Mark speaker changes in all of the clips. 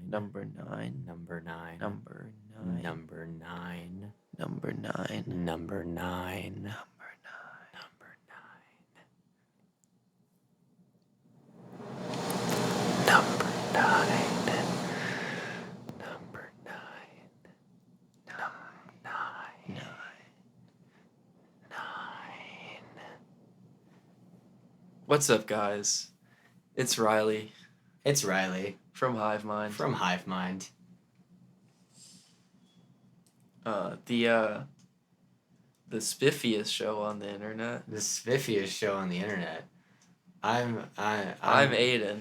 Speaker 1: Number 9.
Speaker 2: Number 9.
Speaker 1: Number 9.
Speaker 2: Number 9.
Speaker 1: Number 9.
Speaker 2: Number 9.
Speaker 1: Number 9. Number 9. Number 9. Number 9. 9. What's up, guys? It's Riley
Speaker 2: It's Riley
Speaker 1: from Hive Mind.
Speaker 2: from Hive Mind.
Speaker 1: The spiffiest show on the internet.
Speaker 2: The spiffiest show on the internet. I'm
Speaker 1: Aiden.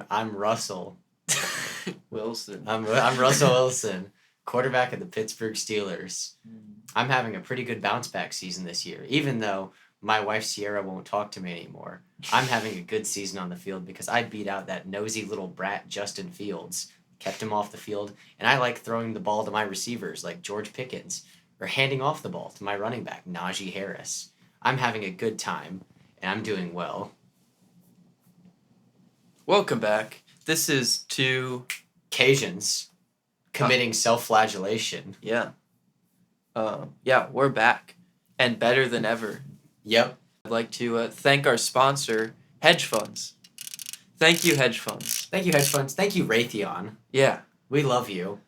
Speaker 2: I'm Russell
Speaker 1: Wilson.
Speaker 2: I'm Russell Wilson, quarterback of the Pittsburgh Steelers. I'm having a pretty good bounce back season this year, even though my wife Sierra won't talk to me anymore. I'm having a good season on the field because I beat out that nosy little brat Justin Fields, kept him off the field, and I like throwing the ball to my receivers like George Pickens, or handing off the ball to my running back Najee Harris. I'm having a good time, and I'm doing well.
Speaker 1: Welcome back. This is two...
Speaker 2: Cajuns committing self-flagellation.
Speaker 1: Yeah. We're back. And better than ever.
Speaker 2: Yep.
Speaker 1: I'd like to thank our sponsor, hedge funds. Thank you, hedge funds.
Speaker 2: Thank you, hedge funds. Thank you, Raytheon.
Speaker 1: Yeah.
Speaker 2: We love you.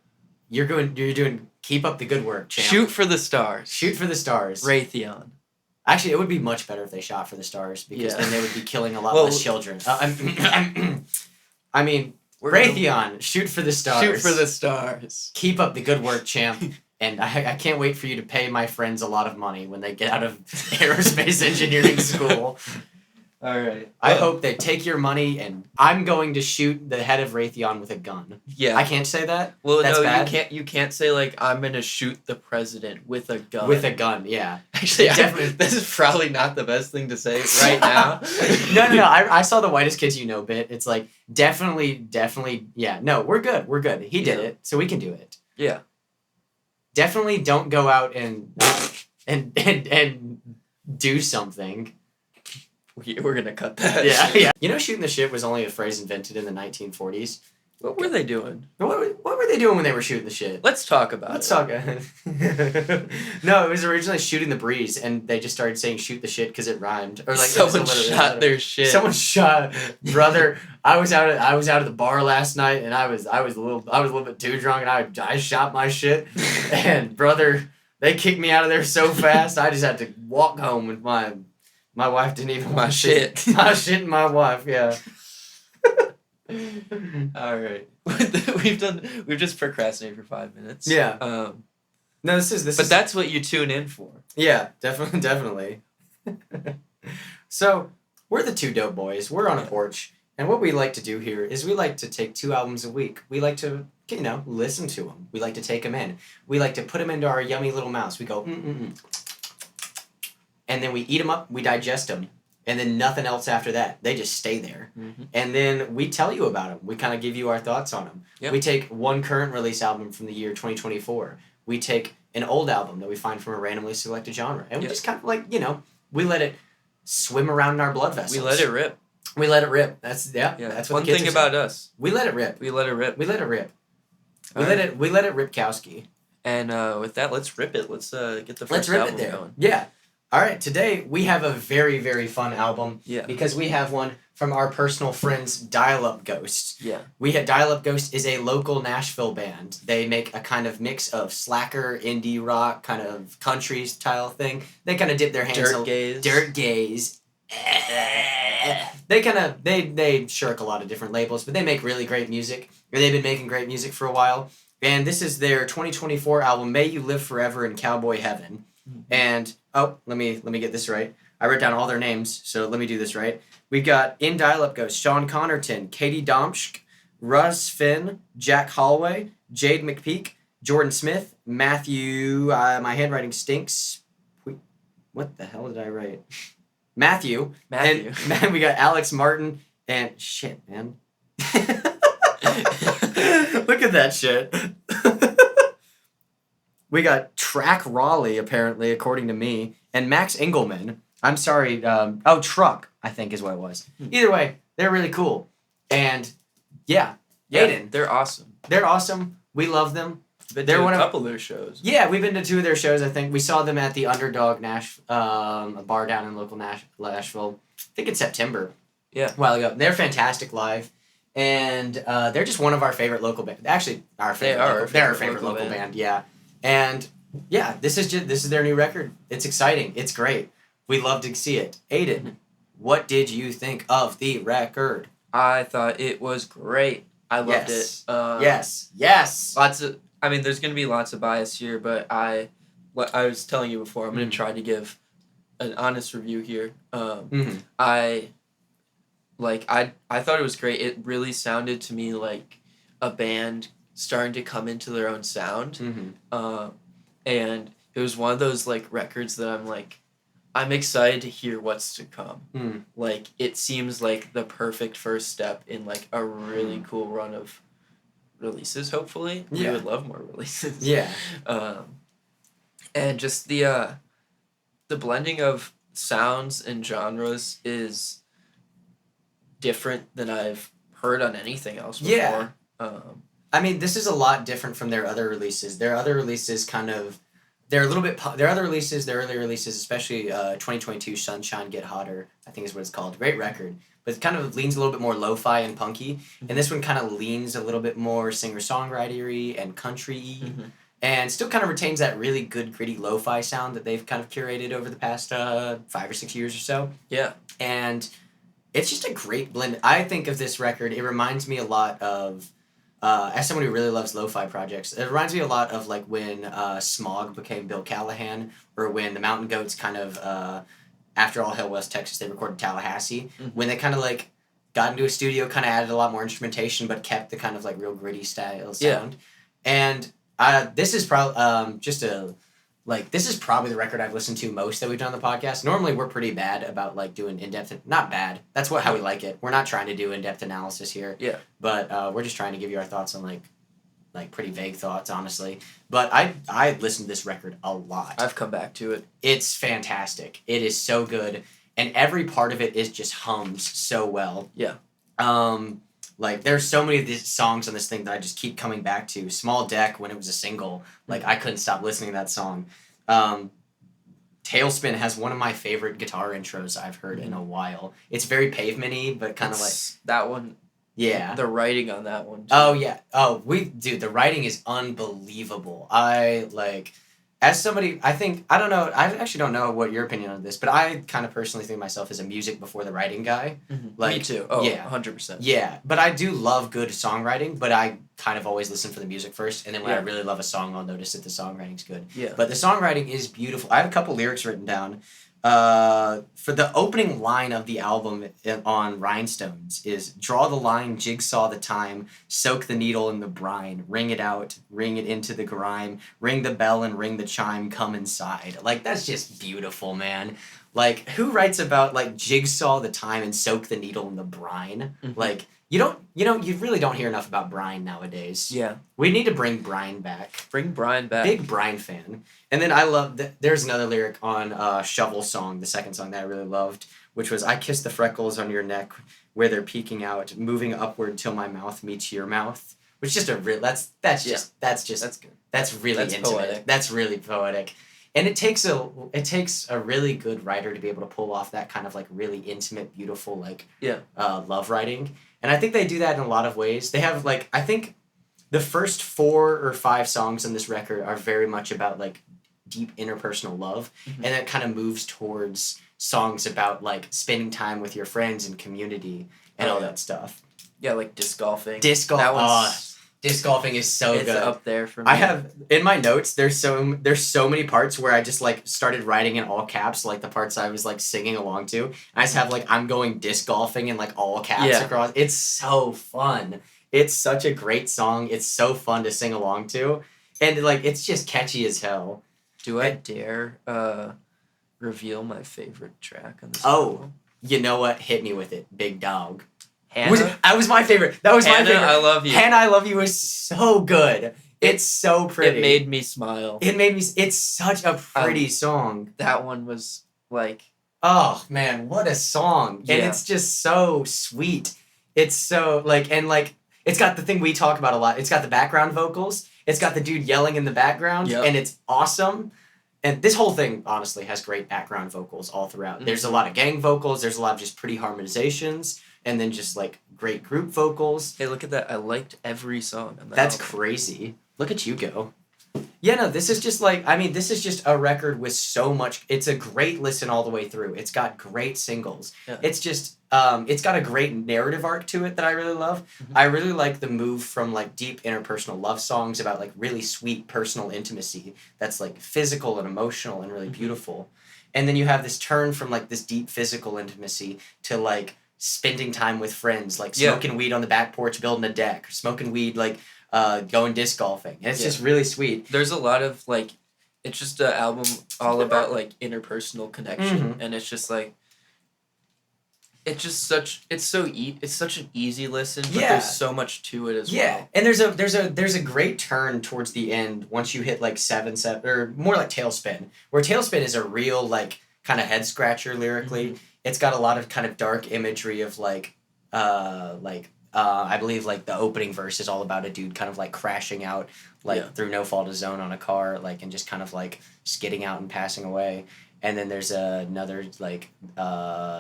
Speaker 2: You're doing. Keep up the good work, champ.
Speaker 1: Shoot for the stars.
Speaker 2: Shoot for the stars.
Speaker 1: Raytheon.
Speaker 2: Actually, it would be much better if they shot for the stars because then they would be killing a lot
Speaker 1: Well,
Speaker 2: less children. I mean,
Speaker 1: We're
Speaker 2: Raytheon, shoot for the stars.
Speaker 1: Shoot for the stars.
Speaker 2: Keep up the good work, champ. And I can't wait for you to pay my friends a lot of money when they get out of aerospace engineering school.
Speaker 1: All right.
Speaker 2: I hope they take your money, and I'm going to shoot the head of Raytheon with a gun.
Speaker 1: Yeah.
Speaker 2: I can't say that.
Speaker 1: Well,
Speaker 2: That's
Speaker 1: no,
Speaker 2: bad.
Speaker 1: you can't say like I'm gonna shoot the president with a gun.
Speaker 2: With a gun, yeah.
Speaker 1: Actually,
Speaker 2: Definitely.
Speaker 1: this is probably not the best thing to say right now.
Speaker 2: No. I saw the Whitest Kids You Know bit. It's like definitely, yeah. No, we're good. He did it, so we can do it.
Speaker 1: Yeah.
Speaker 2: Definitely don't go out and do something.
Speaker 1: We're gonna cut that.
Speaker 2: Yeah. You know, shooting the shit was only a phrase invented in the 1940s.
Speaker 1: What were they doing?
Speaker 2: What were they doing when they were shooting the shit?
Speaker 1: Let's talk about
Speaker 2: Let's
Speaker 1: it.
Speaker 2: talk. No, it was originally shooting the breeze, and they just started saying "shoot the shit" because it rhymed. Or like
Speaker 1: Someone shot their shit.
Speaker 2: Someone shot, brother. I was out at the bar last night, and I was a little bit too drunk, and I shot my shit, and brother, they kicked me out of there so fast. I just had to walk home with my wife didn't even
Speaker 1: My shit.
Speaker 2: my shit and my wife. Yeah.
Speaker 1: All right. We've just procrastinated for 5 minutes.
Speaker 2: Yeah. No, this is.
Speaker 1: But that's what you tune in for.
Speaker 2: Yeah, definitely. So, we're the two dope boys. We're on a porch. And what we like to do here is we like to take 2 albums a week. We like to, listen to them. We like to take them in. We like to put them into our yummy little mouths. We go, and then we eat them up, we digest them. And then nothing else after that. They just stay there.
Speaker 1: Mm-hmm.
Speaker 2: And then we tell you about them. We kind of give you our thoughts on them.
Speaker 1: Yep.
Speaker 2: We take one current release album from the year 2024. We take an old album that we find from a randomly selected genre. And we just kind of we let it swim around in our blood vessels.
Speaker 1: We let it rip.
Speaker 2: We let it rip. That's That's what
Speaker 1: one
Speaker 2: the kids
Speaker 1: thing
Speaker 2: are
Speaker 1: about
Speaker 2: saying.
Speaker 1: us.
Speaker 2: We let it rip.
Speaker 1: We let it rip.
Speaker 2: We let it rip.
Speaker 1: All
Speaker 2: We let it rip Kowski.
Speaker 1: And with that, let's rip it. Let's get the 1st
Speaker 2: rip
Speaker 1: album
Speaker 2: it there.
Speaker 1: going.
Speaker 2: Yeah. All right. Today we have a very, very fun album.
Speaker 1: Yeah.
Speaker 2: Because we have one from our personal friends Dialup Ghost.
Speaker 1: Yeah.
Speaker 2: Dialup Ghost is a local Nashville band. They make a kind of mix of slacker, indie rock, kind of country style thing. They kind of dip their hands Dirt gaze. They shirk a lot of different labels, but they make really great music. Or they've been making great music for a while. And this is their 2024 album, May You Live Forever in Cowboy Heaven. Mm-hmm. And let me get this right. I wrote down all their names, so let me do this right. We've got in Dial-Up Ghost, Sean Connerton, Katie Domschk, Russ Finn, Jack Holloway, Jade McPeak, Jordan Smith, Matthew, my handwriting stinks. What the hell did I write? Matthew. And man, we got Alex Martin and shit, man. Look at that shit. We got Track Raleigh, apparently, according to me, and Max Engelman. I'm sorry. Truck, I think is what it was. Either way, they're really cool. And yeah,
Speaker 1: Yeah,
Speaker 2: Aiden.
Speaker 1: they're awesome.
Speaker 2: They're awesome. We love them.
Speaker 1: Been
Speaker 2: They're
Speaker 1: to
Speaker 2: one
Speaker 1: a
Speaker 2: of-
Speaker 1: couple of their shows.
Speaker 2: Yeah, we've been to 2 of their shows. I think we saw them at the Underdog a bar down in local Nashville. I think in September.
Speaker 1: Yeah.
Speaker 2: A while ago. They're fantastic live, and they're just one of our favorite local bands. Actually, our favorite. They're our favorite local band. Yeah, and yeah, this is their new record. It's exciting. It's great. We love to see it. Aiden, what did you think of the record?
Speaker 1: I thought it was great. I loved
Speaker 2: Yes.
Speaker 1: it.
Speaker 2: Yes.
Speaker 1: Lots of. I mean, there's gonna be lots of bias here, but what I was telling you before, I'm gonna try to give an honest review here. I thought it was great. It really sounded to me like a band starting to come into their own sound. And it was one of those like records that I'm excited to hear what's to come. Like, it seems like the perfect first step in like a really cool run of releases, hopefully.
Speaker 2: Yeah.
Speaker 1: We would love more releases.
Speaker 2: Yeah.
Speaker 1: And just the blending of sounds and genres is different than I've heard on anything else before.
Speaker 2: Yeah. I mean, this is a lot different from their other releases. Their other releases they're a little bit their early releases, especially 2022 Sunshine Get Hotter, I think is what it's called. Great record. But it kind of leans a little bit more lo-fi and punky. And this one kind of leans a little bit more singer-songwriter-y and country-y. And still kind of retains that really good, gritty lo-fi sound that they've kind of curated over the past 5 or 6 years or so.
Speaker 1: Yeah.
Speaker 2: And it's just a great blend. I think of this record, it reminds me a lot of, as someone who really loves lo-fi projects, it reminds me a lot of like when Smog became Bill Callahan, or when the Mountain Goats kind of, after All Hail West Texas, they recorded Tallahassee, when they kind of like got into a studio, kind of added a lot more instrumentation, but kept the kind of like real gritty style sound. And this is probably this is probably the record I've listened to most that we've done on the podcast. Normally we're pretty bad about like doing in-depth, not bad. That's how we like it. We're not trying to do in-depth analysis here.
Speaker 1: Yeah.
Speaker 2: But we're just trying to give you our thoughts on like pretty vague thoughts, honestly. But I listened to this record a lot.
Speaker 1: I've come back to it.
Speaker 2: It's fantastic. It is so good, and every part of it is just hums so well.
Speaker 1: Yeah.
Speaker 2: Like, there's so many of these songs on this thing that I just keep coming back to. Small Deck, when it was a single, like, I couldn't stop listening to that song. Tailspin has one of my favorite guitar intros I've heard in a while. It's very Pavement-y, but kind of like...
Speaker 1: That one...
Speaker 2: Yeah.
Speaker 1: The writing on that one, too.
Speaker 2: Oh, yeah. Oh, dude, the writing is unbelievable. As somebody, I don't know, I actually don't know what your opinion on this, but I kind of personally think of myself as a music before the writing guy. Like,
Speaker 1: me too. Oh,
Speaker 2: yeah.
Speaker 1: 100%.
Speaker 2: Yeah, but I do love good songwriting, but I kind of always listen for the music first, and then when I really love a song, I'll notice that the songwriting's good.
Speaker 1: Yeah.
Speaker 2: But the songwriting is beautiful. I have a couple lyrics written down. For the opening line of the album on Rhinestones is, draw the line, jigsaw the time, soak the needle in the brine, ring it out, ring it into the grime, ring the bell and ring the chime, come inside. Like, that's just beautiful, man. Like, who writes about, like, jigsaw the time and soak the needle in the brine? Like, you really don't hear enough about brine nowadays.
Speaker 1: Yeah.
Speaker 2: We need to bring brine back.
Speaker 1: Bring Brian back.
Speaker 2: Big Brine fan. And then I love, there's another lyric on Shovel Song, the second song that I really loved, which was, I kiss the freckles on your neck where they're peeking out, moving upward till my mouth meets your mouth. Which is just that's good. That's really intimate.
Speaker 1: Poetic.
Speaker 2: That's really poetic. And it takes a really good writer to be able to pull off that kind of like really intimate, beautiful, like love writing. And I think they do that in a lot of ways. They have like, I think the first 4 or 5 songs on this record are very much about like deep interpersonal love, and it kind of moves towards songs about like spending time with your friends and community and all that stuff.
Speaker 1: Yeah, like disc golfing.
Speaker 2: Disc golfing is so good.
Speaker 1: It's up there for me.
Speaker 2: I have in my notes. There's so many parts where I just like started writing in all caps, like the parts I was like singing along to. And I just have like, I'm going disc golfing in like all caps across. It's so fun. It's such a great song. It's so fun to sing along to, and like it's just catchy as hell.
Speaker 1: Do I dare reveal my favorite track on this?
Speaker 2: Oh, you know what? Hit me with it, Big Dog.
Speaker 1: Hannah?
Speaker 2: That was my favorite. That was
Speaker 1: Hannah,
Speaker 2: my favorite.
Speaker 1: I Love You.
Speaker 2: Hannah, I Love You is so good. It's so pretty.
Speaker 1: It made me smile.
Speaker 2: It's such a pretty song.
Speaker 1: That one was like...
Speaker 2: Oh, man, what a song. And it's just so sweet. It's so, like, and like, It's got the thing we talk about a lot. It's got the background vocals. It's got the dude yelling in the background, and it's awesome. And this whole thing, honestly, has great background vocals all throughout. Mm-hmm. There's a lot of gang vocals. There's a lot of just pretty harmonizations. And then just, like, great group vocals.
Speaker 1: Hey, look at that. I liked every song on that
Speaker 2: That's
Speaker 1: album.
Speaker 2: crazy. Look at you go. Yeah, no, this is just, like, I mean, this is just a record with so much... It's a great listen all the way through. It's got great singles. Yeah. It's just... it's got a great narrative arc to it that I really love. Mm-hmm. I really like the move from, like, deep interpersonal love songs about, like, really sweet personal intimacy that's, like, physical and emotional and really beautiful. And then you have this turn from, like, this deep physical intimacy to, like, spending time with friends, like, smoking weed on the back porch, building a deck, or smoking weed, like, going disc golfing. And it's just really sweet.
Speaker 1: There's a lot of, like, it's just an album all about, like, interpersonal connection. And it's just, like, it's just such an easy listen, but there's so much to it as well.
Speaker 2: Yeah, and there's a great turn towards the end once you hit like 7 or more like Tailspin, where Tailspin is a real like kind of head scratcher lyrically. It's got a lot of kind of dark imagery of like I believe like the opening verse is all about a dude kind of like crashing out like through no fault of his own on a car, like, and just kind of like skidding out and passing away. And then there's another, like,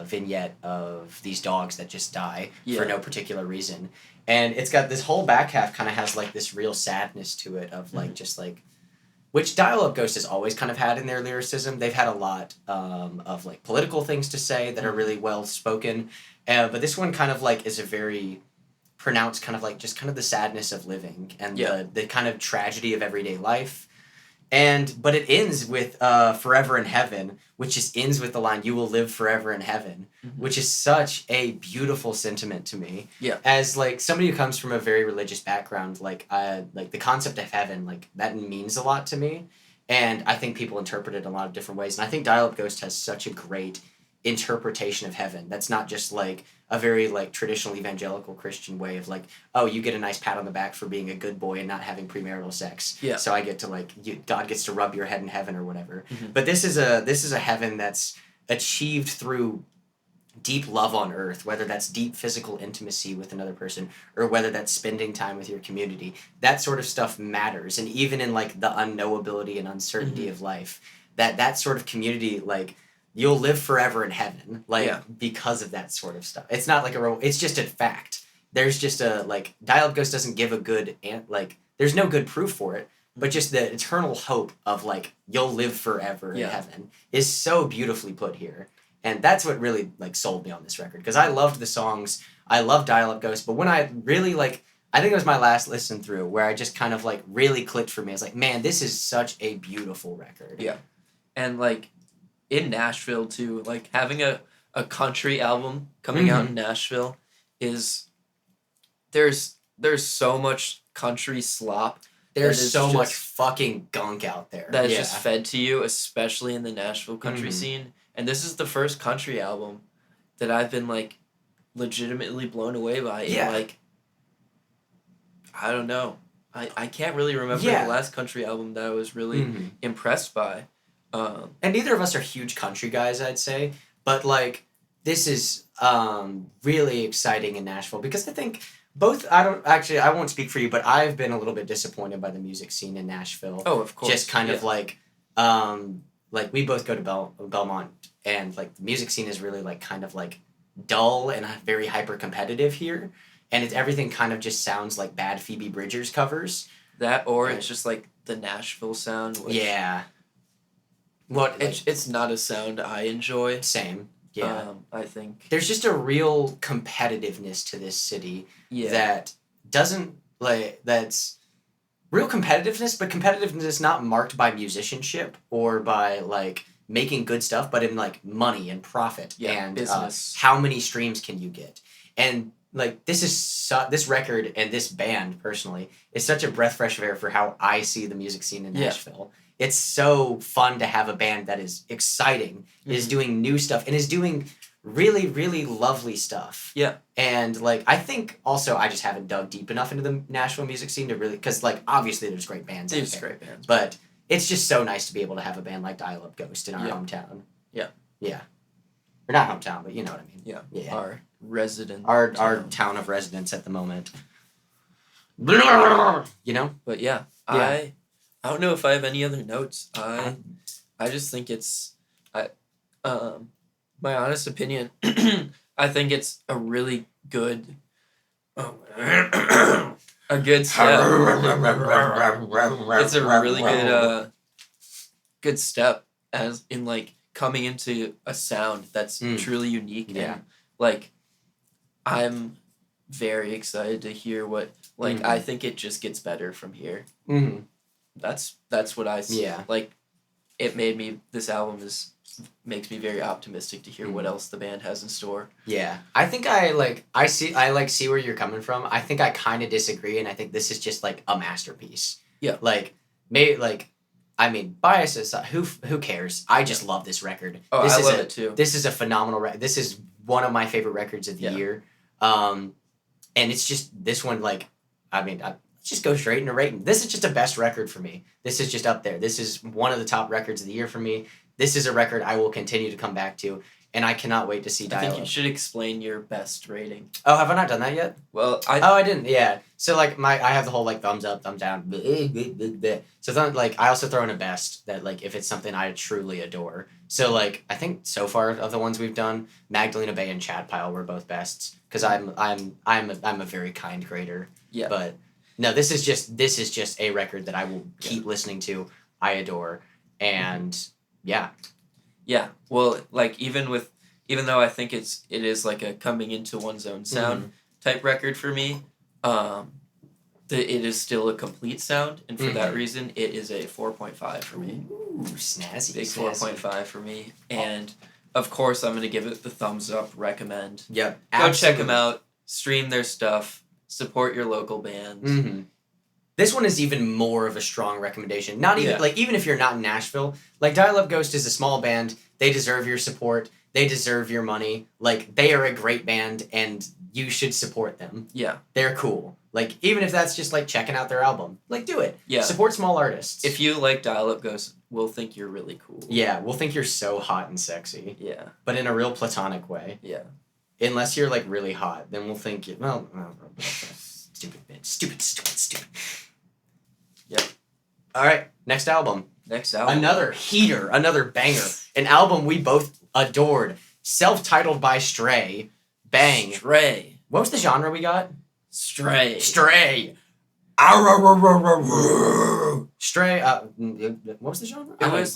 Speaker 2: vignette of these dogs that just die for no particular reason. And it's got this whole back half kind of has, like, this real sadness to it of, like, just, like... Which Dialup Ghost has always kind of had in their lyricism. They've had a lot of, like, political things to say that are really well-spoken. But this one kind of, like, is a very pronounced kind of, like, just kind of the sadness of living. And the kind of tragedy of everyday life. But it ends with Forever in Heaven, which just ends with the line, "You will live forever in heaven," which is such a beautiful sentiment to me.
Speaker 1: Yeah.
Speaker 2: As, like, somebody who comes from a very religious background, like the concept of heaven, like, that means a lot to me. And I think people interpret it in a lot of different ways. And I think Dialup Ghost has such a great interpretation of heaven. That's not just, like, a very, like, traditional evangelical Christian way of, like, oh, you get a nice pat on the back for being a good boy and not having premarital sex.
Speaker 1: Yeah.
Speaker 2: So I get to, like, God gets to rub your head in heaven or whatever. But this is a heaven that's achieved through deep love on earth, whether that's deep physical intimacy with another person or whether that's spending time with your community. That sort of stuff matters. And even in, like, the unknowability and uncertainty of life, that sort of community, like, you'll live forever in heaven, like, because of that sort of stuff. It's not like it's just a fact. There's just a, like, Dialup Ghost doesn't give a good, like, there's no good proof for it, but just the eternal hope of, like, you'll live forever in heaven is so beautifully put here. And that's what really, like, sold me on this record, because I loved the songs, I loved Dialup Ghost, but when I really, like, I think it was my last listen through where I just kind of, like, really clicked for me. I was like, man, this is such a beautiful record.
Speaker 1: Yeah. And, like, in Nashville too, like having a country album coming out in Nashville is there's so much country slop.
Speaker 2: There's so much fucking gunk out there.
Speaker 1: That is just fed to you, especially in the Nashville country scene. And this is the first country album that I've been like legitimately blown away by. Yeah. And, like, I don't know. I can't really remember the last country album that I was really impressed by.
Speaker 2: And neither of us are huge country guys, I'd say, but, like, this is really exciting in Nashville because I think I won't speak for you, but I've been a little bit disappointed by the music scene in Nashville.
Speaker 1: Oh, of course.
Speaker 2: Just kind of like we both go to Belmont, and, like, the music scene is really, like, kind of, like, dull and very hyper competitive here, and everything kind of just sounds like bad Phoebe Bridgers covers.
Speaker 1: That, or it's just like the Nashville sound. Which, it's not a sound I enjoy.
Speaker 2: Same. Yeah.
Speaker 1: I think
Speaker 2: there's just a real competitiveness to this city that doesn't, like, that's real competitiveness, but competitiveness not marked by musicianship or by, like, making good stuff, but in, like, money and profit and business. How many streams can you get? And, like, this record and this band personally is such a breath fresh air for how I see the music scene in Nashville. It's so fun to have a band that is exciting, is doing new stuff, and is doing really, really lovely stuff.
Speaker 1: Yeah.
Speaker 2: And, like, I think also I just haven't dug deep enough into the Nashville music scene to really, because, like, obviously there's great bands out there.
Speaker 1: Great bands.
Speaker 2: But it's just so nice to be able to have a band like Dialup Ghost in our hometown.
Speaker 1: Yeah.
Speaker 2: Yeah. Or not hometown, but you know what I mean.
Speaker 1: Yeah. Our resident
Speaker 2: our town of residence at the moment. You know?
Speaker 1: But yeah. I don't know if I have any other notes. I just think it's my honest opinion. I think it's a really good a good step. It's a really good step as in like coming into a sound that's truly unique.
Speaker 2: Yeah.
Speaker 1: And like I'm very excited to hear what I think it just gets better from here.
Speaker 2: Mm-hmm.
Speaker 1: That's what I see.
Speaker 2: Yeah.
Speaker 1: Like it made me this album makes me very optimistic to hear what else the band has in store.
Speaker 2: Yeah. I think I see where you're coming from. I think I kind of disagree, and I think this is just like a masterpiece.
Speaker 1: Yeah.
Speaker 2: Like bias aside, who cares? I just love this record.
Speaker 1: Oh,
Speaker 2: I
Speaker 1: love it too.
Speaker 2: This is a phenomenal record. This is one of my favorite records of the year. And it's just this one let's just go straight into rating. This is just a best record for me. This is just up there. This is one of the top records of the year for me. This is a record I will continue to come back to, and I cannot wait to see Dialup.
Speaker 1: I think you should explain your best rating.
Speaker 2: Oh, have I not done that yet?
Speaker 1: Well,
Speaker 2: I didn't. Yeah. So I have the whole thumbs up, thumbs down. So I also throw in a best that if it's something I truly adore. So I think so far of the ones we've done, Magdalena Bay and Chad Pile were both bests because I'm a very kind grader. Yeah. But no, this is just a record that I will keep listening to. I adore, and yeah.
Speaker 1: Yeah. Well, even though I think it is like a coming into one's own sound type record for me, it is still a complete sound, and for that reason, it is a 4.5 for me.
Speaker 2: Ooh, snazzy.
Speaker 1: Big 4.5 for me, and of course, I'm gonna give it the thumbs up. Recommend.
Speaker 2: Yep.
Speaker 1: Go check them out. Stream their stuff. Support your local bands.
Speaker 2: Mm-hmm. This one is even more of a strong recommendation. Not even even if you're not in Nashville, Dial-Up Ghost is a small band. They deserve your support. They deserve your money. They are a great band, and you should support them. Yeah, they're cool. Even if that's just checking out their album, do it. Yeah, support small artists.
Speaker 1: If you like Dial-Up Ghost, we'll think you're really cool.
Speaker 2: Yeah, we'll think you're so hot and sexy. Yeah, but in a real platonic way. Yeah, unless you're really hot, then we'll think you stupid bitch, stupid. Yep. All right, next album. Another heater, another banger. An album we both adored. Self-titled by Stray. Bang. Stray. What was the genre we got? Stray. Stray. Stray. What was the genre?
Speaker 1: It was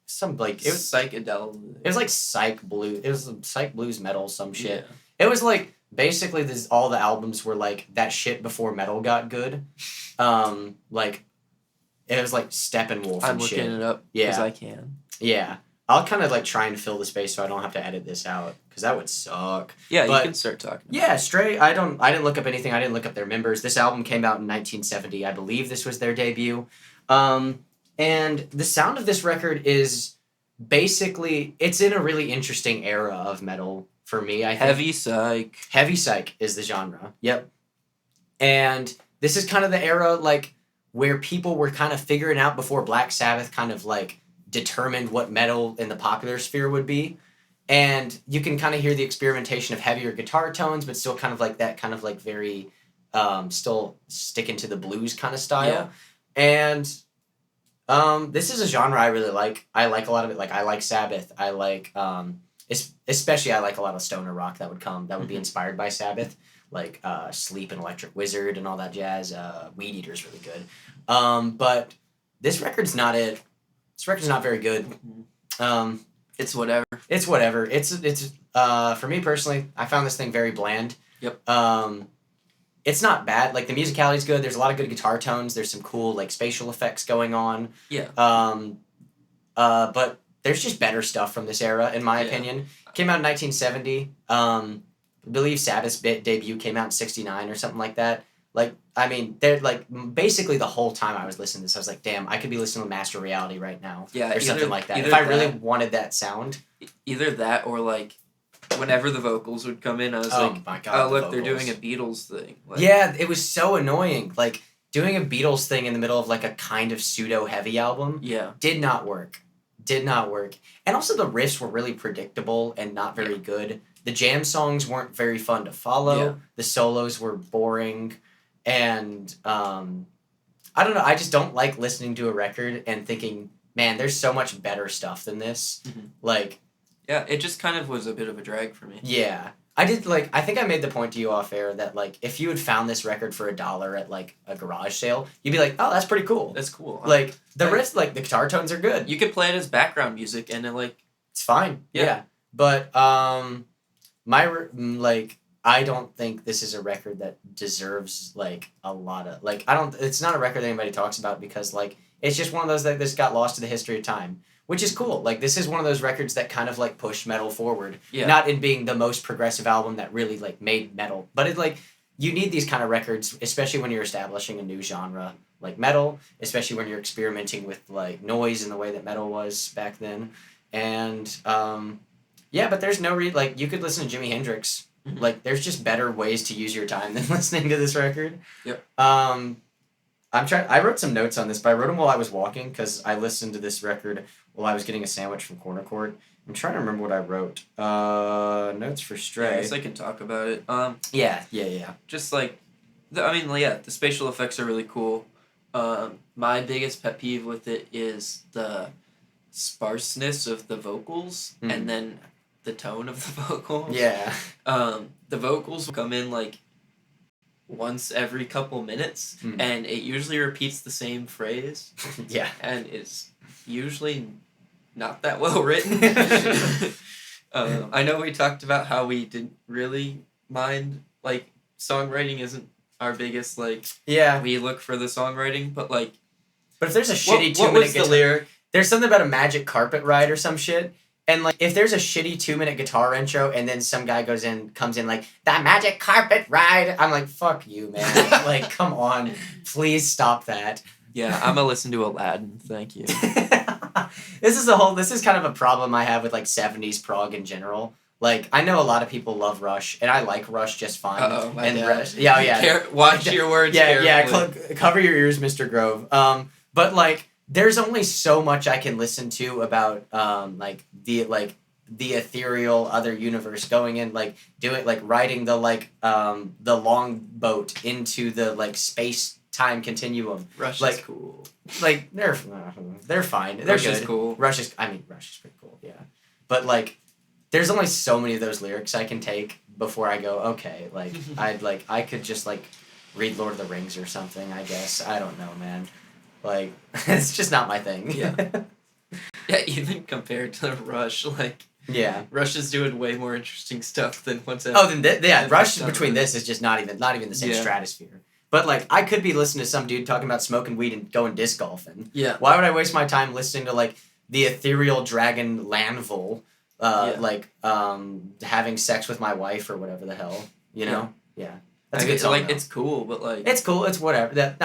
Speaker 2: some it was
Speaker 1: psychedelic.
Speaker 2: It was psych blues. It was psych blues metal, some shit. Yeah. It was basically all the albums were that shit before metal got good. It was Steppenwolf and shit. I'm looking it up because I can. Yeah. I'll kind of try and fill the space so I don't have to edit this out because that would suck. Yeah, you can start talking. Yeah, Stray. I didn't look up anything. I didn't look up their members. This album came out in 1970. I believe this was their debut. And the sound of this record is basically it's in a really interesting era of metal for me. I think.
Speaker 1: Heavy psych.
Speaker 2: Heavy psych is the genre. Yep. And this is kind of the era where people were kind of figuring out before Black Sabbath kind of determined what metal in the popular sphere would be. And you can kind of hear the experimentation of heavier guitar tones, but still kind of that kind of very still sticking to the blues kind of style. Yeah. And this is a genre I really like. I like a lot of it. I like Sabbath. I like especially I like a lot of stoner rock that would be inspired by Sabbath. Sleep and Electric Wizard and all that jazz. Weed Eater's really good. But this record's not it. This record's not very good.
Speaker 1: It's whatever.
Speaker 2: It's whatever. It's for me personally, I found this thing very bland. Yep. It's not bad. The musicality's good. There's a lot of good guitar tones. There's some cool spatial effects going on. Yeah. But there's just better stuff from this era, in my opinion. Came out in 1970. I believe Sabbath's debut came out in 1969 or something like that. They're basically the whole time I was listening to this, I was like, damn, I could be listening to Master Reality right now. Yeah, or something like that. If I really wanted that sound.
Speaker 1: Either that or whenever the vocals would come in, I was
Speaker 2: my God,
Speaker 1: look, they're doing a Beatles thing.
Speaker 2: Yeah, it was so annoying. Doing a Beatles thing in the middle of a kind of pseudo-heavy album. Yeah. Did not work. And also the riffs were really predictable and not very good. The jam songs weren't very fun to follow. Yeah. The solos were boring. And I don't know. I just don't like listening to a record and thinking, man, there's so much better stuff than this.
Speaker 1: Mm-hmm.
Speaker 2: Like,
Speaker 1: yeah, it just kind of was a bit of a drag for me.
Speaker 2: Yeah. I did, like, I think I made the point to you off air that, like, if you had found this record for $1 at, like, a garage sale, you'd be like, oh, that's pretty cool.
Speaker 1: That's cool.
Speaker 2: Like, the rest, like, the guitar tones are good.
Speaker 1: You could play it as background music and it, like...
Speaker 2: It's fine. Yeah. But, I don't think this is a record that deserves, like, a lot of, like, it's not a record that anybody talks about because, like, it's just one of those that just got lost to the history of time. Which is cool. Like, this is one of those records that kind of, like, pushed metal forward. Yeah. Not in being the most progressive album that really, like, made metal. But it, like, you need these kind of records, especially when you're establishing a new genre like metal, especially when you're experimenting with, like, noise in the way that metal was back then. And, but there's no like, you could listen to Jimi Hendrix. Mm-hmm. Like, there's just better ways to use your time than listening to this record. Yep. I wrote some notes on this, but I wrote them while I was walking because I listened to this record while I was getting a sandwich from Corner Court. I'm trying to remember what I wrote. Notes for Stray.
Speaker 1: Yeah, I guess I can talk about it.
Speaker 2: Yeah.
Speaker 1: Just like, the spatial effects are really cool. My biggest pet peeve with it is the sparseness of the vocals and then the tone of the vocals.
Speaker 2: Yeah.
Speaker 1: The vocals will come in like once every couple minutes, and it usually repeats the same phrase.
Speaker 2: Yeah.
Speaker 1: And it's usually not that well written. I know we talked about how we didn't really mind, like, songwriting isn't our biggest, like...
Speaker 2: Yeah.
Speaker 1: We look for the songwriting, but, like...
Speaker 2: But if there's a shitty 2-minute guitar...
Speaker 1: What was the lyric?
Speaker 2: There's something about a magic carpet ride or some shit. And, like, if there's a shitty 2-minute guitar intro and then some guy comes in like, the magic carpet ride, I'm like, fuck you, man. Like, come on. Please stop that.
Speaker 1: Yeah, I'm gonna listen to Aladdin. Thank you.
Speaker 2: This is kind of a problem I have with, like, 70s prog in general. Like, I know a lot of people love Rush, and I like Rush just fine.
Speaker 1: Uh-oh, my God.
Speaker 2: Rush, yeah.
Speaker 1: Watch your words carefully.
Speaker 2: Cover your ears, Mr. Grove. But, like, there's only so much I can listen to about the ethereal other universe going in, like, riding the long boat into the, like, space-time continuum.
Speaker 1: Rush
Speaker 2: is
Speaker 1: cool.
Speaker 2: Like, they're fine. They're
Speaker 1: Rush
Speaker 2: good.
Speaker 1: Is cool.
Speaker 2: Rush is pretty cool, yeah. But, like, there's only so many of those lyrics I can take before I go, okay, like, I could just, like, read Lord of the Rings or something, I guess. I don't know, man. Like, it's just not my thing.
Speaker 1: Yeah. Yeah, even compared to Rush, like...
Speaker 2: Yeah.
Speaker 1: Rush is doing way more interesting stuff than what's...
Speaker 2: Rush between this is just not even the same stratosphere. But, like, I could be listening to some dude talking about smoking weed and going disc golfing.
Speaker 1: Yeah.
Speaker 2: Why would I waste my time listening to, like, the ethereal dragon Lanvil, having sex with my wife or whatever the hell, you know? Yeah. That's a good song,
Speaker 1: it's cool, but, like...
Speaker 2: It's cool, it's whatever.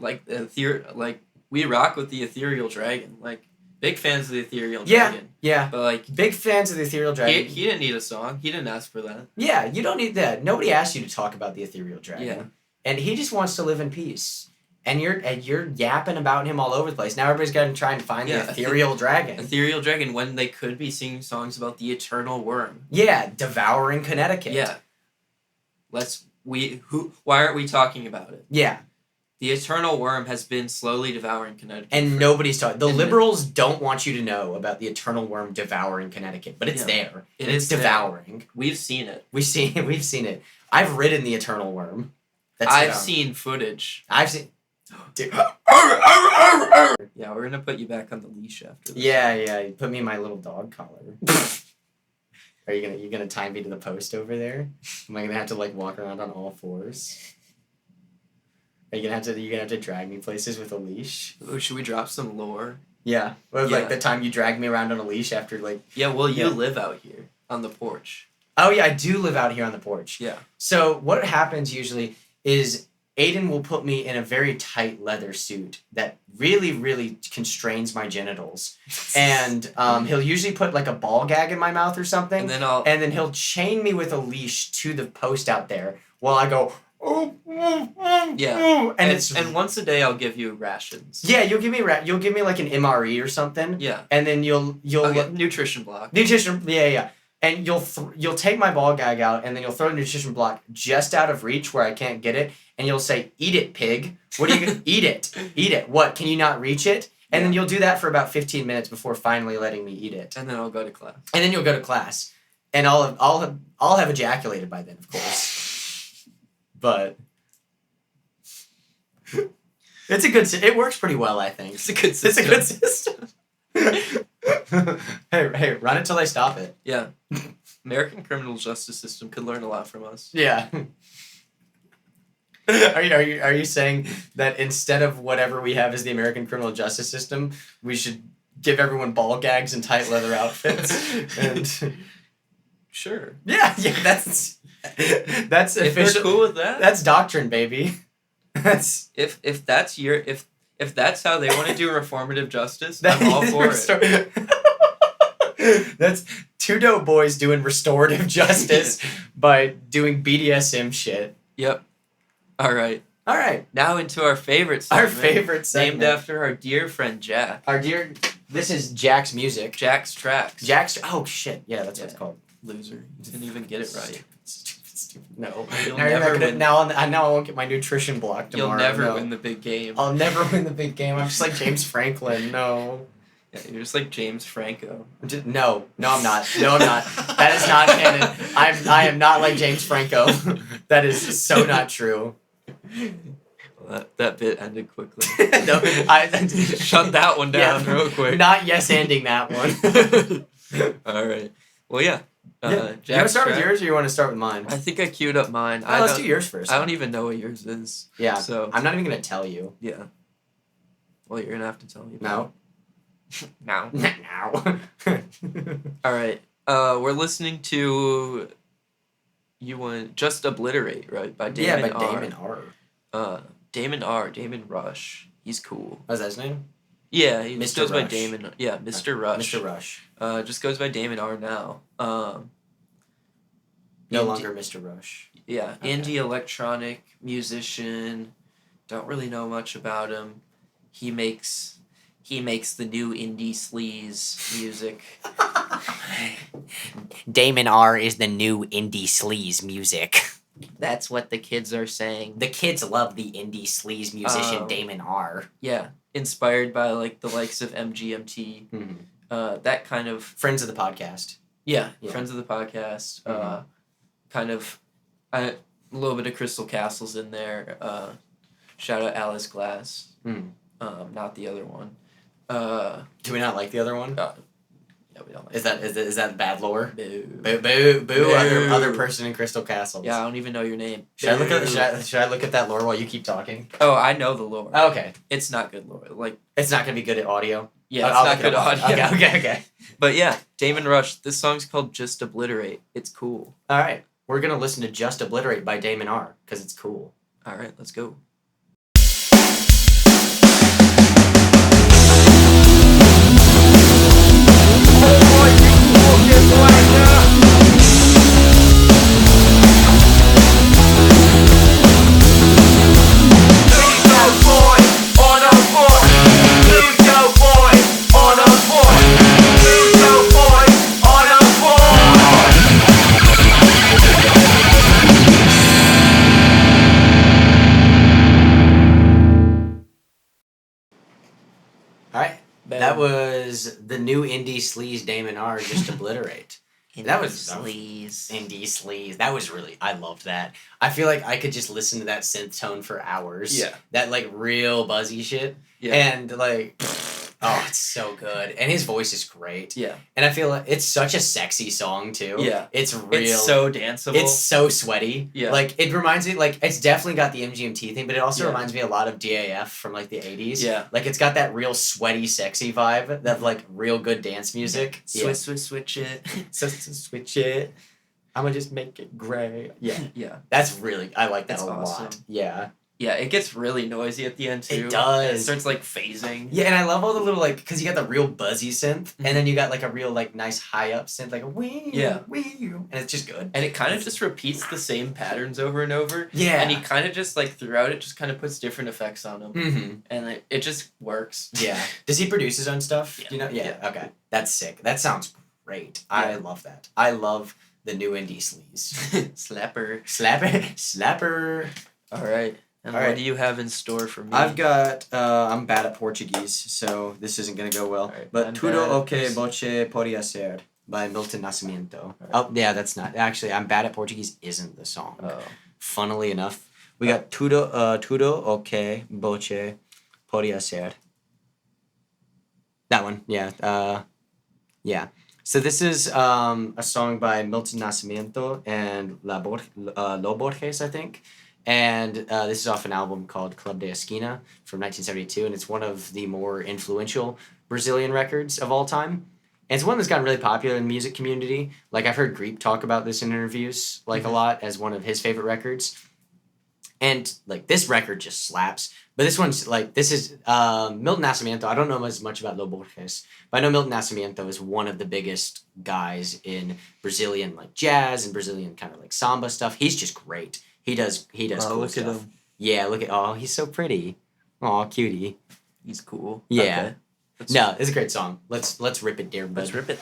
Speaker 1: Like, we rock with the ethereal dragon. Like, big fans of the ethereal dragon.
Speaker 2: Yeah.
Speaker 1: But, like...
Speaker 2: Big fans of the ethereal dragon.
Speaker 1: He didn't need a song. He didn't ask for that.
Speaker 2: Yeah, you don't need that. Nobody asked you to talk about the ethereal dragon.
Speaker 1: Yeah.
Speaker 2: And he just wants to live in peace. And you're yapping about him all over the place. Now everybody's got to try and find the ethereal dragon.
Speaker 1: Ethereal dragon, when they could be singing songs about the eternal worm.
Speaker 2: Yeah, devouring Connecticut.
Speaker 1: Yeah. Why aren't we talking about it?
Speaker 2: Yeah.
Speaker 1: The eternal worm has been slowly devouring Connecticut.
Speaker 2: And nobody's talking. The liberals don't want you to know about the eternal worm devouring Connecticut, but it's there. It's devouring.
Speaker 1: There. We've seen it.
Speaker 2: We've seen it. I've ridden the eternal worm.
Speaker 1: I've seen footage.
Speaker 2: Dude.
Speaker 1: Yeah, we're gonna put you back on the leash after this.
Speaker 2: Yeah. You put me in my little dog collar. Are you gonna tie me to the post over there? Am I gonna have to, like, walk around on all fours? Are you gonna have to drag me places with a leash?
Speaker 1: Oh, should we drop some lore?
Speaker 2: Yeah. Like the time you dragged me around on a leash after, like...
Speaker 1: Yeah, well, you live out here on the porch.
Speaker 2: Oh, yeah, I do live out here on the porch.
Speaker 1: Yeah.
Speaker 2: So what happens usually is Aiden will put me in a very tight leather suit that really, really constrains my genitals. And he'll usually put, like, a ball gag in my mouth or something. And then he'll chain me with a leash to the post out there while I go...
Speaker 1: Yeah. And once a day I'll give you rations.
Speaker 2: Yeah, you'll give me like an MRE or something.
Speaker 1: Yeah.
Speaker 2: And then you'll
Speaker 1: get nutrition block.
Speaker 2: Nutrition, yeah. and you'll take my ball gag out, and then you'll throw a nutrition block just out of reach where I can't get it, and you'll say, "Eat it, pig." What are you gonna eat it? Eat it. What? Can you not reach it? And then you'll do that for about 15 minutes before finally letting me eat it.
Speaker 1: And then I'll go to class.
Speaker 2: And then you'll go to class, and I'll have ejaculated by then, of course. But it's a good. It works pretty well, I think.
Speaker 1: It's a good system.
Speaker 2: It's a good system. hey, run it till they stop it.
Speaker 1: Yeah. American criminal justice system could learn a lot from us.
Speaker 2: Yeah. Are you saying that instead of whatever we have as the American criminal justice system, we should give everyone ball gags and tight leather outfits? And
Speaker 1: sure.
Speaker 2: Yeah, that's
Speaker 1: if
Speaker 2: official.
Speaker 1: they're cool with that.
Speaker 2: That's doctrine, baby. That's
Speaker 1: if that's if that's how they want to do reformative justice, I'm all for it.
Speaker 2: That's Tudo boys doing restorative justice by doing BDSM shit.
Speaker 1: Yep. All right.
Speaker 2: Now
Speaker 1: into our favorite segment.
Speaker 2: Our favorite segment.
Speaker 1: Named after our dear friend Jack.
Speaker 2: This is Jack's music.
Speaker 1: Jack's tracks.
Speaker 2: Oh shit. Yeah, that's what it's called.
Speaker 1: Loser. You didn't even get it right.
Speaker 2: Stupid. No.
Speaker 1: You'll never win.
Speaker 2: Now I won't get my nutrition block tomorrow.
Speaker 1: You'll never win the big game.
Speaker 2: I'll never win the big game. I'm just like James Franklin. No.
Speaker 1: Yeah, you're just like James Franco.
Speaker 2: No, I'm not. No, I'm not. That is not canon. I am not like James Franco. That is so not true.
Speaker 1: Well, that bit ended quickly.
Speaker 2: No,
Speaker 1: shut that one down real quick.
Speaker 2: Not yes-ending that one.
Speaker 1: All right. Well, yeah.
Speaker 2: You want to start with yours, or you want to start with mine?
Speaker 1: I think I queued up mine.
Speaker 2: Let's do yours first.
Speaker 1: I don't even know what yours is.
Speaker 2: Yeah.
Speaker 1: So
Speaker 2: I'm not even gonna tell you.
Speaker 1: Yeah. Well, you're gonna have to tell me.
Speaker 2: No.
Speaker 1: Now.
Speaker 2: Now.
Speaker 1: All right. We're listening to. You want Just Obliterate, right? By Damon R.
Speaker 2: Damon R.
Speaker 1: Damon R. Damon Rush. He's cool.
Speaker 2: Was that his name?
Speaker 1: Yeah, he just
Speaker 2: Mr.
Speaker 1: goes by
Speaker 2: Rush.
Speaker 1: Damon. Yeah, Mr. Rush.
Speaker 2: Mr. Rush.
Speaker 1: Just goes by Damon R now.
Speaker 2: No longer Mr. Rush.
Speaker 1: Yeah,
Speaker 2: Okay.
Speaker 1: indie electronic musician. Don't really know much about him. He makes the new indie sleaze music.
Speaker 2: Damon R is the new indie sleaze music.
Speaker 1: That's what the kids are saying.
Speaker 2: The kids love the indie sleaze musician Damon R.
Speaker 1: Yeah, inspired by like the likes of MGMT.
Speaker 2: Mm-hmm.
Speaker 1: That kind of
Speaker 2: Friends of the podcast.
Speaker 1: Yeah,
Speaker 2: Yeah.
Speaker 1: friends of the podcast.
Speaker 2: Mhm.
Speaker 1: Kind of a little bit of Crystal Castles in there. Shout out Alice Glass.
Speaker 2: Mm.
Speaker 1: Not the other one.
Speaker 2: Do we not like the other one?
Speaker 1: Yeah, we don't like
Speaker 2: Is that bad lore?
Speaker 1: Boo.
Speaker 2: Boo. Other person in Crystal Castles.
Speaker 1: Yeah, I don't even know your name.
Speaker 2: Should I look at that lore while you keep talking?
Speaker 1: Oh, I know the lore.
Speaker 2: Oh, okay.
Speaker 1: It's not good lore. Like,
Speaker 2: It's not gonna be good at audio.
Speaker 1: yeah,
Speaker 2: I'll
Speaker 1: it's
Speaker 2: look
Speaker 1: not
Speaker 2: it
Speaker 1: good
Speaker 2: up.
Speaker 1: audio.
Speaker 2: Okay.
Speaker 1: But yeah, Damon Rush. This song's called Just Obliterate. It's cool.
Speaker 2: All right. We're gonna listen to Just Obliterate by Damon R because it's cool.
Speaker 1: All right, let's go.
Speaker 2: That was the new indie sleaze Damon R. Just Obliterate. That was
Speaker 1: sleaze.
Speaker 2: Indie sleaze. That was really. I loved that. I feel like I could just listen to that synth tone for hours.
Speaker 1: Yeah.
Speaker 2: That like real buzzy shit.
Speaker 1: Yeah.
Speaker 2: And like, oh, it's so good. And his voice is great.
Speaker 1: Yeah.
Speaker 2: And I feel like it's such a sexy song too.
Speaker 1: Yeah.
Speaker 2: It's real.
Speaker 1: It's so danceable.
Speaker 2: It's so sweaty.
Speaker 1: Yeah.
Speaker 2: Like it reminds me, like it's definitely got the MGMT thing, but it also
Speaker 1: Yeah.
Speaker 2: reminds me a lot of DAF from like the 80s.
Speaker 1: Yeah.
Speaker 2: Like it's got that real sweaty, sexy vibe. That like real good dance music.
Speaker 1: Switch it.
Speaker 2: Switch it. I'm gonna just make it gray. Yeah.
Speaker 1: Yeah.
Speaker 2: That's really, I like that
Speaker 1: That's
Speaker 2: a
Speaker 1: awesome.
Speaker 2: lot. Yeah.
Speaker 1: Yeah, it gets really noisy at the end too.
Speaker 2: It does.
Speaker 1: And it starts like phasing.
Speaker 2: Yeah, and I love all the little like, cause you got the real buzzy synth,
Speaker 1: Mhm.
Speaker 2: and then you got like a real like nice high up synth, like a wee,
Speaker 1: Yeah.
Speaker 2: and it's just good.
Speaker 1: And it kind of just repeats the same patterns over and over.
Speaker 2: Yeah.
Speaker 1: And he kind of just like throughout it just kind of puts different effects on them.
Speaker 2: Mm-hmm.
Speaker 1: And it just works.
Speaker 2: Yeah. Does he produce his own stuff?
Speaker 1: Yeah.
Speaker 2: Do you know? Yeah.
Speaker 1: Yeah.
Speaker 2: Okay. That's sick. That sounds great. I love that. I love the new indie sleaze. Slapper.
Speaker 1: All right. And what do you have in store for me?
Speaker 2: I've got, I'm bad at Portuguese, so this isn't going to go well.
Speaker 1: Right,
Speaker 2: but Tudo, Você, Podia by Milton Nascimento. Right. Oh, yeah, that's not. Actually, I'm bad at Portuguese isn't the song.
Speaker 1: Oh.
Speaker 2: Funnily enough, we got Tudo, Você, Podia. That one, yeah. Yeah. So this is a song by Milton Nascimento and Borges, I think. And this is off an album called Club da Esquina from 1972, and it's one of the more influential Brazilian records of all time. And it's one that's gotten really popular in the music community. Like, I've heard Greep talk about this in interviews, like, a lot as one of his favorite records. And, like, this record just slaps. But this one's, like, this is Milton Nascimento. I don't know as much about Borges, but I know Milton Nascimento is one of the biggest guys in Brazilian, like, jazz and Brazilian kind of, like, samba stuff. He's just great. He does cool
Speaker 1: look
Speaker 2: stuff.
Speaker 1: At him.
Speaker 2: Yeah, he's so pretty. Aw, cutie.
Speaker 1: He's cool.
Speaker 2: Yeah. Okay. No, it's a great song. Let's rip it, dear bud.
Speaker 1: Let's rip it.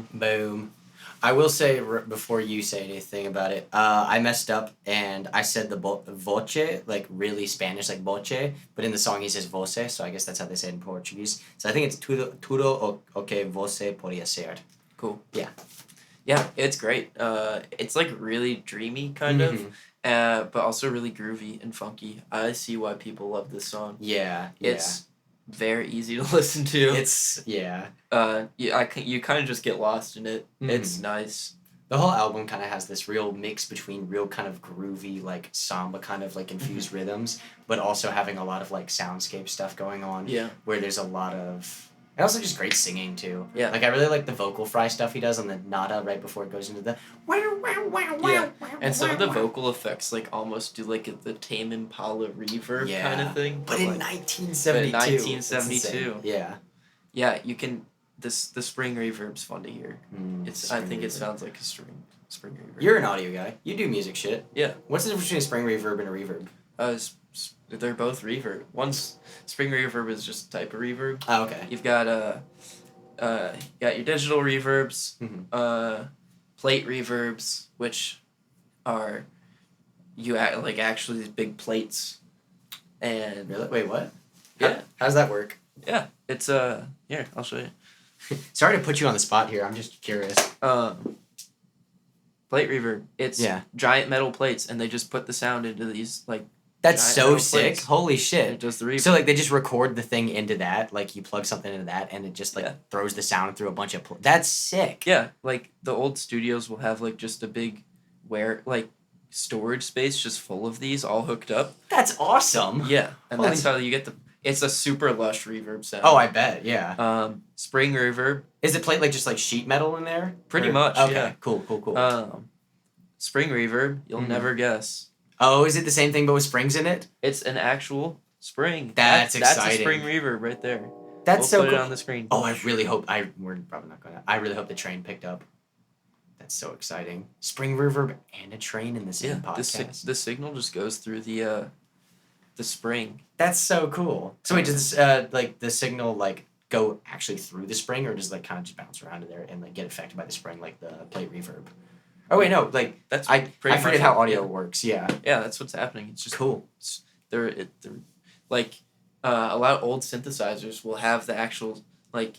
Speaker 2: Boom. I will say, before you say anything about it, I messed up and I said the voce, like really Spanish, like voce, but in the song he says você, so I guess that's how they say it in Portuguese. So I think it's tudo okay, você podia ser.
Speaker 1: Cool.
Speaker 2: Yeah.
Speaker 1: Yeah, it's great. It's like really dreamy, kind of, but also really groovy and funky. I see why people love this song.
Speaker 2: Yeah.
Speaker 1: It's very easy to listen to.
Speaker 2: It's
Speaker 1: you kind of just get lost in it. It's nice.
Speaker 2: The whole album kind of has this real mix between real kind of groovy, like samba kind of like infused rhythms, but also having a lot of like soundscape stuff going on.
Speaker 1: Yeah.
Speaker 2: Where there's a lot of, and also just great singing too.
Speaker 1: Yeah.
Speaker 2: Like I really like the vocal fry stuff he does on the nada right before it goes into the
Speaker 1: yeah. And some of the vocal effects like almost do like the Tame Impala reverb kind of thing.
Speaker 2: But in 1972.
Speaker 1: But 1972.
Speaker 2: Yeah.
Speaker 1: Yeah, you can. The spring reverb's fun to hear. I think it sounds like a spring reverb.
Speaker 2: You're an audio guy. You do music shit.
Speaker 1: Yeah.
Speaker 2: What's the difference between a spring reverb and a reverb?
Speaker 1: They're both reverb. One's spring reverb is just a type of reverb.
Speaker 2: Oh, okay.
Speaker 1: You've got you got your digital reverbs, plate reverbs, which are like actually these big plates, and
Speaker 2: really? Wait, what?
Speaker 1: Yeah.
Speaker 2: How's that work?
Speaker 1: Yeah, it's here, I'll show you.
Speaker 2: Sorry to put you on the spot here. I'm just curious.
Speaker 1: Plate reverb. It's giant metal plates, and they just put the sound into these like.
Speaker 2: That's so sick! Plates. Holy shit!
Speaker 1: It does the reverb.
Speaker 2: So like they just record the thing into that, like you plug something into that, and it just like throws the sound through a bunch of. That's sick.
Speaker 1: Yeah, like the old studios will have like just a big, storage space just full of these all hooked up.
Speaker 2: That's awesome.
Speaker 1: Yeah, and that's how you get the. It's a super lush reverb sound.
Speaker 2: Oh, I bet. Yeah.
Speaker 1: Spring reverb.
Speaker 2: Is it played like just like sheet metal in there?
Speaker 1: Pretty much.
Speaker 2: Okay.
Speaker 1: Yeah.
Speaker 2: Cool.
Speaker 1: Spring reverb. You'll never guess.
Speaker 2: Oh, is it the same thing but with springs in it?
Speaker 1: It's an actual spring.
Speaker 2: That's exciting.
Speaker 1: That's a spring reverb right there.
Speaker 2: That's so
Speaker 1: put
Speaker 2: cool.
Speaker 1: it on the screen.
Speaker 2: Oh, I really hope. We're probably not gonna. I really hope the train picked up. That's so exciting. Spring reverb and a train in the same podcast.
Speaker 1: The signal just goes through the spring.
Speaker 2: That's so cool. So wait, does like the signal like go actually through the spring, or does it like kind of just bounce around in there and like get affected by the spring like the plate reverb? Oh wait, no, like
Speaker 1: that's
Speaker 2: I forget how audio works. Yeah.
Speaker 1: Yeah, that's what's happening. It's just
Speaker 2: cool.
Speaker 1: They're like a lot of old synthesizers will have the actual like.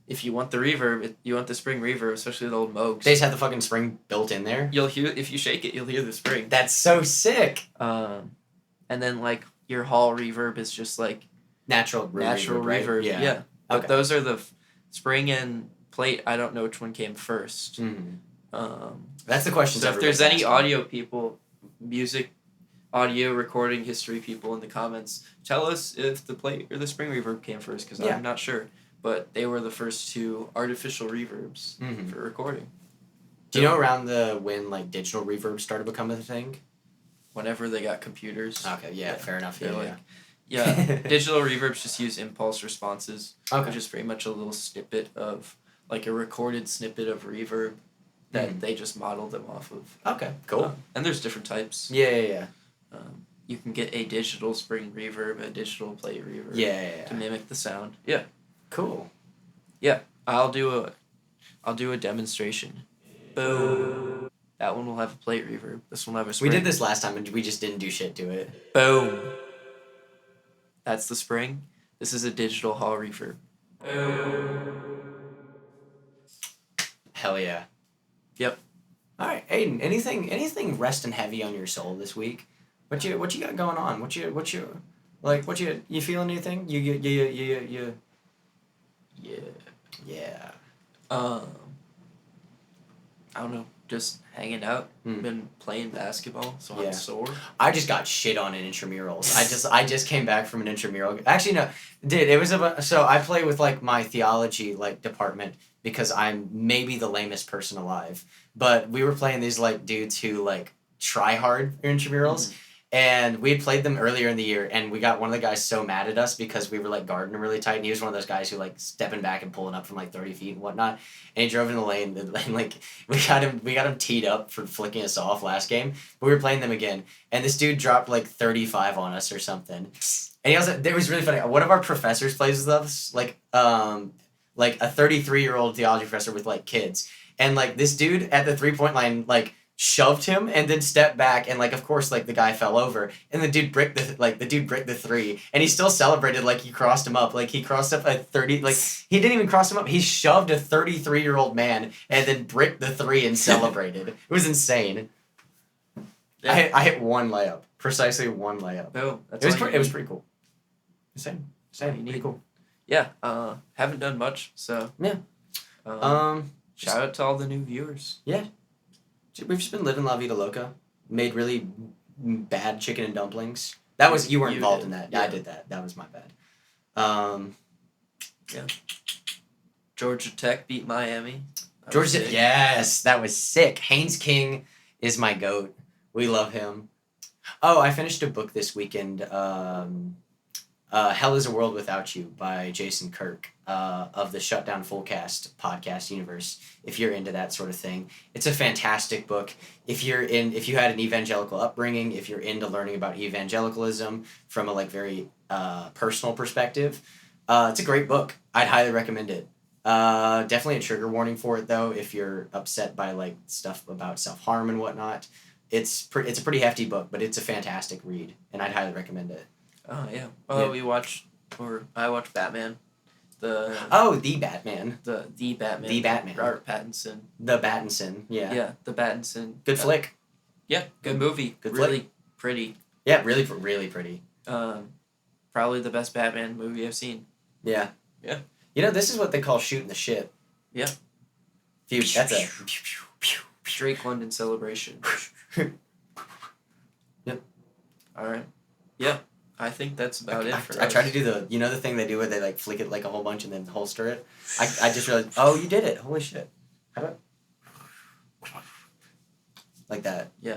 Speaker 1: If you want the reverb, you want the spring reverb, especially the old Moogs.
Speaker 2: They just have the fucking spring built in there.
Speaker 1: You'll hear if you shake it, you'll hear the spring.
Speaker 2: That's so sick.
Speaker 1: And then like your hall reverb is just like
Speaker 2: natural
Speaker 1: reverb,
Speaker 2: right?
Speaker 1: Yeah. But
Speaker 2: Okay.
Speaker 1: those are the spring and plate. I don't know which one came first.
Speaker 2: Mm-hmm. That's the question.
Speaker 1: So if there's any audio people, music, audio recording history people in the comments, tell us if the plate or the spring reverb came first, because I'm not sure. But they were the first two artificial reverbs for recording.
Speaker 2: Do you know around when like digital reverb started becoming a thing?
Speaker 1: Whenever they got computers.
Speaker 2: Okay, yeah. Fair enough.
Speaker 1: Digital reverbs just use impulse responses,
Speaker 2: okay.
Speaker 1: which is pretty much a little snippet of, like a recorded snippet of reverb that they just modeled them off of.
Speaker 2: Okay, cool.
Speaker 1: And there's different types.
Speaker 2: Yeah.
Speaker 1: You can get a digital spring reverb, a digital plate reverb.
Speaker 2: Yeah.
Speaker 1: To mimic the sound. Yeah.
Speaker 2: Cool.
Speaker 1: Yeah, I'll do a demonstration. Boom. That one will have a plate reverb. This one will have a spring.
Speaker 2: We did this last time and we just didn't do shit to it.
Speaker 1: Boom. That's the spring. This is a digital hall reverb.
Speaker 2: Hell yeah.
Speaker 1: Yep.
Speaker 2: All right, Aiden. Anything resting heavy on your soul this week? What you got going on? What you feeling anything? You. Yeah.
Speaker 1: I don't know. Just hanging out. Been playing basketball, so I'm sore.
Speaker 2: I just got shit on in intramurals. I just came back from an intramural. Actually, no, it was so I play with like my theology like department because I'm maybe the lamest person alive. But we were playing these like dudes who like try hard for intramurals. And we had played them earlier in the year, and we got one of the guys so mad at us because we were like guarding him really tight, and he was one of those guys who like stepping back and pulling up from like 30 feet and whatnot. And he drove in the lane, and like we got him teed up for flicking us off last game. But we were playing them again, and this dude dropped like 35 on us or something. And he also, it was really funny. One of our professors plays with us, like a 33-year-old theology professor with like kids, and like this dude at the 3-point line like shoved him and then stepped back, and like of course like the guy fell over, and the dude bricked the three, and he still celebrated like he crossed him up, like he crossed up a 30, like he didn't even cross him up, he shoved a 33-year-old man and then bricked the three and celebrated. It was insane. Yeah. I hit precisely one layup.
Speaker 1: Oh,
Speaker 2: it was pretty cool. Insane. Pretty cool.
Speaker 1: Yeah. Haven't done much, so
Speaker 2: yeah.
Speaker 1: Shout out to all the new viewers.
Speaker 2: Yeah. We've just been living La Vida Loca. Made really bad chicken and dumplings. That was, you weren't involved in that. Yeah, I did that. That was my bad.
Speaker 1: Yeah. Georgia Tech beat Miami.
Speaker 2: Yes, that was sick. Haynes King is my GOAT. We love him. Oh, I finished a book this weekend. Hell is a World Without You by Jason Kirk of the Shutdown Fullcast podcast universe, if you're into that sort of thing. It's a fantastic book. If you had an evangelical upbringing, if you're into learning about evangelicalism from a like very personal perspective, it's a great book. I'd highly recommend it. Definitely a trigger warning for it though if you're upset by like stuff about self-harm and whatnot. It's a pretty hefty book, but it's a fantastic read, and I'd highly recommend it.
Speaker 1: Oh yeah. Oh, yeah. I watched Batman. The
Speaker 2: Batman.
Speaker 1: The Batman.
Speaker 2: The Batman.
Speaker 1: Robert Pattinson.
Speaker 2: The Battinson. Yeah.
Speaker 1: Yeah, the Pattinson.
Speaker 2: Good flick.
Speaker 1: Yeah, good movie.
Speaker 2: Good
Speaker 1: really
Speaker 2: flick.
Speaker 1: Pretty.
Speaker 2: Yeah, really pretty.
Speaker 1: Probably the best Batman movie I've seen.
Speaker 2: Yeah.
Speaker 1: Yeah.
Speaker 2: You know, this is what they call shooting the shit.
Speaker 1: Yeah.
Speaker 2: That's a
Speaker 1: Drake London celebration.
Speaker 2: Yep.
Speaker 1: All right. Yeah. I think that's about it for us.
Speaker 2: I tried to do the thing they do where they like flick it like a whole bunch and then holster it. I just realized, oh, you did it. Holy shit. How about like that?
Speaker 1: Yeah.